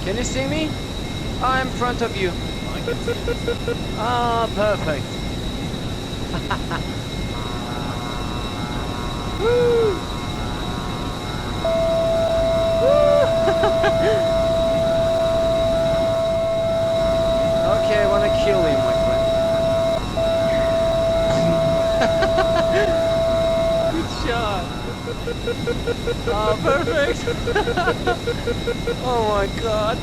Can you see me? I'm in front of you. I can see it. Ah, perfect. Woo! Okay, I wanna kill him, my friend. Good shot. Oh, perfect. Oh my god.